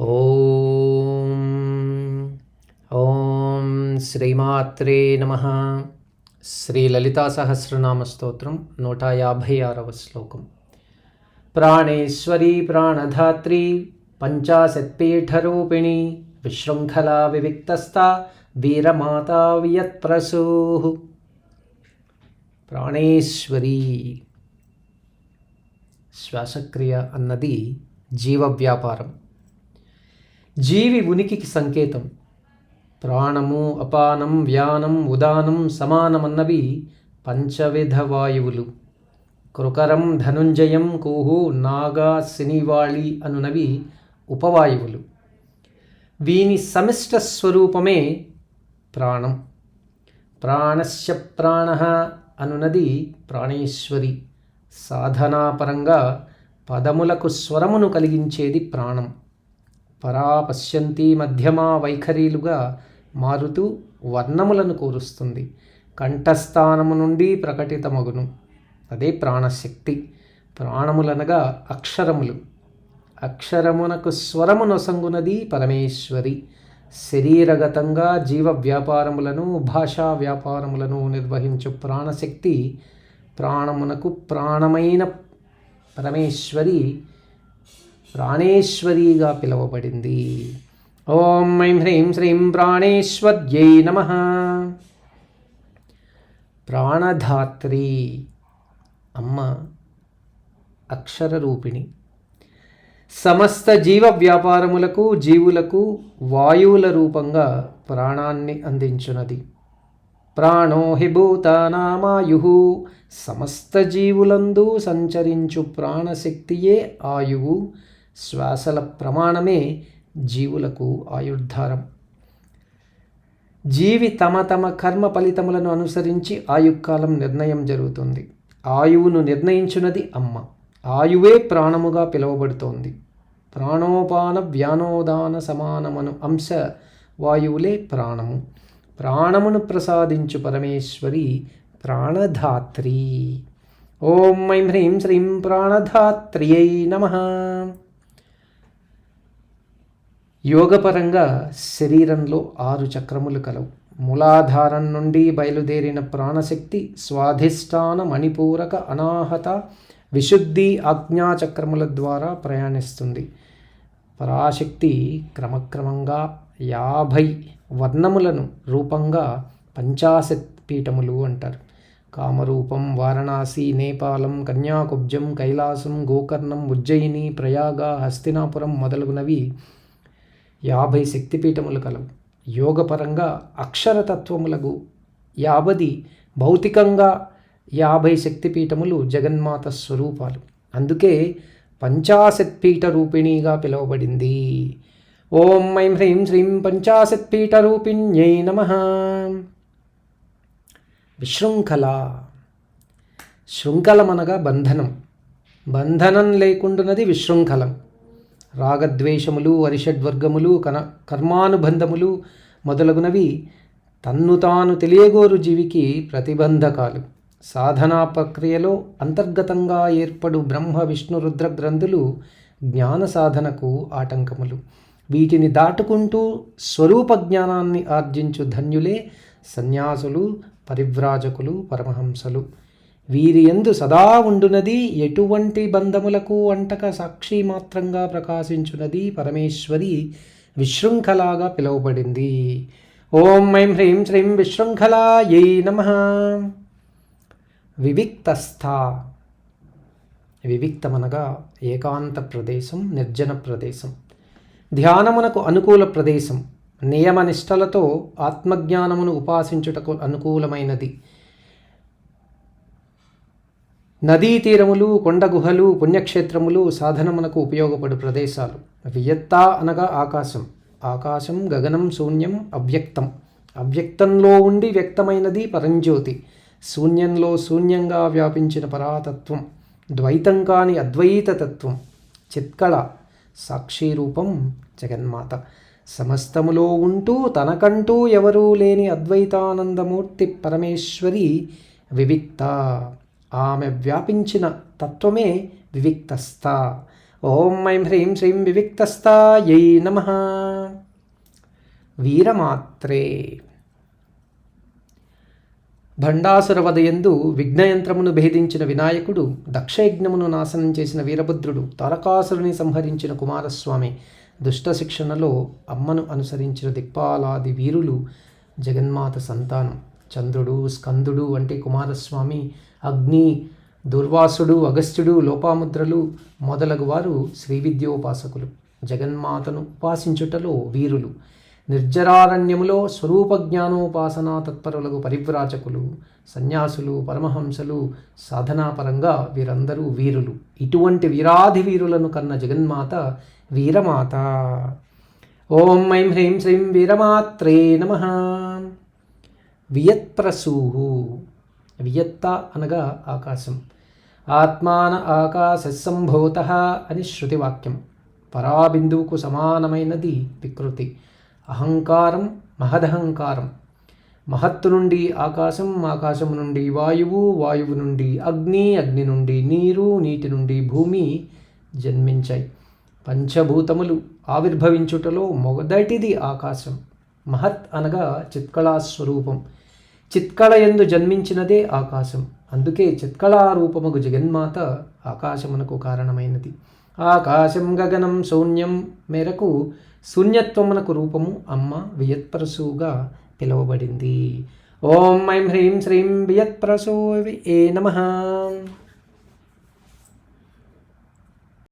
ఓం ఓం శ్రీమాత్రే నమః. శ్రీ లలితా సహస్రనామ స్తోత్రం 156వ శ్లోకం. ప్రాణేశ్వరీ ప్రాణధాత్రీ పంచాశత్పీఠరూపిణి విశృంఖలా వివిక్తస్థా వీరమాతా వియత్ప్రసూః. ప్రాణేశ్వరీ శ్వాసక్రియ అన్నది జీవ వ్యాపారం, జీవి ఉనికికి సంకేతం. ప్రాణము, అపానం, వ్యానం, ఉదానం, సమానమన్నవి పంచవిధ వాయువులు. కృకరం, ధనుంజయం, కూహు, నాగా, శనివాళి అనునవి ఉపవాయువులు. వీని సమిష్ట స్వరూపమే ప్రాణం. ప్రాణస్య ప్రాణః అనునది ప్రాణేశ్వరి. సాధనాపరంగా పదములకు స్వరమును కలిగించేది ప్రాణం. పరా, పశ్యంతి, మధ్యమా, వైఖరీలుగా మారుతూ వర్ణములను కూరుస్తుంది. కంఠస్థానము నుండి ప్రకటితమగును. అదే ప్రాణశక్తి. ప్రాణములనగా అక్షరములు. అక్షరమునకు స్వరము నొసంగునది పరమేశ్వరి. శరీరగతంగా జీవ వ్యాపారములను, భాషా వ్యాపారములను నిర్వహించు ప్రాణశక్తి ప్రాణమునకు ప్రాణమైన పరమేశ్వరి ప్రాణేశ్వరిగా పిలువబడింది. ఓం ఐం హ్రీం శ్రీం ప్రాణేశ్వర్యై నమః. ప్రాణధాత్రి అమ్మ అక్షర రూపిణి. సమస్త జీవ వ్యాపారములకు, జీవులకు వాయువుల రూపంగా ప్రాణాన్ని అందించున్నది. ప్రాణో హి భూతానామాయుః. సమస్త జీవులందు సంచరించు ప్రాణశక్తియే ఆయువు. శ్వాసల ప్రమాణమే జీవులకు ఆయుర్ధారం. జీవి తమ తమ కర్మ ఫలితములను అనుసరించి ఆయుకాలం నిర్ణయం జరుగుతుంది. ఆయువును నిర్ణయించున్నది అమ్మ. ఆయువే ప్రాణముగా పిలువబడుతోంది. ప్రాణోపాన వ్యానోదాన సమానమను అంశ వాయువులే ప్రాణము. ప్రాణమును ప్రసాదించు పరమేశ్వరి ప్రాణధాత్రి. ఓం ఐం హ్రీం శ్రీం ప్రాణధాత్ర్యై నమః. యోగపరంగా శరీరంలో 6 చక్రములు కలవు. మూలాధారం నుండి బయలుదేరిన ప్రాణశక్తి స్వాధిష్టాన, మణిపూరక, అనాహత, విశుద్ధి, ఆజ్ఞాచక్రముల ద్వారా ప్రయాణిస్తుంది. పరాశక్తి క్రమక్రమంగా 50 వర్ణములను రూపంగా పంచాశత్ పీఠములు అంటారు. కామరూపం, వారణాసి, నేపాలం, కన్యాకుబ్జం, కైలాసం, గోకర్ణం, ఉజ్జయిని, ప్రయాగ, హస్తినాపురం మొదలగునవి 50 శక్తిపీఠములు కలవు. యోగపరంగా అక్షరతత్వములకు 50, భౌతికంగా 50 శక్తిపీఠములు జగన్మాత స్వరూపాలు. అందుకే పంచాశత్పీఠ రూపిణిగా పిలువబడింది. ఓం ఐం హ్రీం శ్రీం పంచాశత్పీఠ రూపిణ్యై నమః. విశృంఖల. శృంఖలమనగా బంధనం. బంధనం లేకుండానది విశృంఖలం. రాగద్వేషములు, అరిషడ్వర్గములు, కర్మానుబంధములు మొదలగునవి తన్ను తాను తెలియగోరు జీవికి ప్రతిబంధకాలు. సాధనా ప్రక్రియలో అంతర్గతంగా ఏర్పడు బ్రహ్మ, విష్ణు, రుద్ర గ్రంథులు జ్ఞాన సాధనకు ఆటంకములు. వీటిని దాటుకుంటూ స్వరూప జ్ఞానాన్ని ఆర్జించు ధన్యులే సన్యాసులు, పరివ్రాజకులు, పరమహంసలు. వీరి యందు సదా ఉండునది, ఎటువంటి బంధములకు అంటక సాక్షి మాత్రంగా ప్రకాశించున్నది పరమేశ్వరి విశృంఖలాగా పిలువబడింది. ఓం ఐం హ్రీం శ్రీం విశృంఖలాయై నమః. వివిక్తస్థ. వివిక్తమనగా ఏకాంత ప్రదేశం, నిర్జన ప్రదేశం, ధ్యానమునకు అనుకూల ప్రదేశం. నియమనిష్టలతో ఆత్మజ్ఞానమును ఉపాసించుటకు అనుకూలమైనది. నదీ తీరములు, కొండ గుహలు, పుణ్యక్షేత్రములు సాధనమునకు ఉపయోగపడు ప్రదేశాలు. వియత్త అనగా ఆకాశం. ఆకాశం, గగనం, శూన్యం, అవ్యక్తం. అవ్యక్తంలో ఉండి వ్యక్తమైనది పరంజ్యోతి. శూన్యంలో శూన్యంగా వ్యాపించిన పరాతత్వం. ద్వైతం కాని అద్వైత తత్వం. చిత్కళ. సాక్షిరూపం జగన్మాత. సమస్తములో ఉంటూ తనకంటూ ఎవరూ లేని అద్వైతానందమూర్తి పరమేశ్వరి వివిక్త. ఆమె వ్యాపించిన తత్వమే వివిక్తస్థ. ఓం ఐం హ్రీం శ్రీం వివిక్తస్థాయై నమః. వీరమాత్రే. భండాసురవదయందు విఘ్నయంత్రమును భేదించిన వినాయకుడు, దక్షయజ్ఞమును నాశనం చేసిన వీరభద్రుడు, తారకాసురుని సంహరించిన కుమారస్వామి, దుష్ట శిక్షణలో అమ్మను అనుసరించిన దిక్పాలాది వీరులు జగన్మాత సంతానం. చంద్రుడు, స్కందుడు అంటే కుమారస్వామి, అగ్ని, దుర్వాసుడు, అగస్త్యుడు, లోపాముద్రలు మొదలగు వారు శ్రీవిద్యోపాసకులు. జగన్మాతను ఉపాసించుటలో వీరులు. నిర్జరారణ్యములో స్వరూప జ్ఞానోపాసనా తత్పరులకు పరివ్రాజకులు, సన్యాసులు, పరమహంసలు, సాధనాపరంగా వీరందరూ వీరులు. ఇటువంటి వీరాధి వీరులను కన్న జగన్మాత వీరమాత. ఓం ఐం హ్రీం శ్రీం వీరమాత్రే నమః. వియత్ప్రసూః. వియత్త అనగా ఆకాశం. ఆత్మాన ఆకాశసంభూతః అని శృతివాక్యం. పరాబిందువుకు సమానమైనది వికృతి. అహంకారం మహదహంకారం. మహత్తు నుండి ఆకాశం, ఆకాశము నుండి వాయువు, వాయువు నుండి అగ్ని, అగ్ని నుండి నీరు, నీటి నుండి భూమి జన్మించాయి. పంచభూతములు ఆవిర్భవించుటలో మొదటిది ఆకాశం. మహత్ అనగా చిత్కళాస్వరూపం. చిత్కళ యందు జన్మించినదే ఆకాశం. అందుకే చిత్కళారూపముగు జగన్మాత ఆకాశమునకు కారణమైనది. ఆకాశం గగనం శూన్యం మేరకు శూన్యత్వమునకు రూపము అమ్మ వియత్ప్రసూగా పిలువబడింది. ఓం ఐం హ్రీం శ్రీం వియత్ప్రసూవే నమః.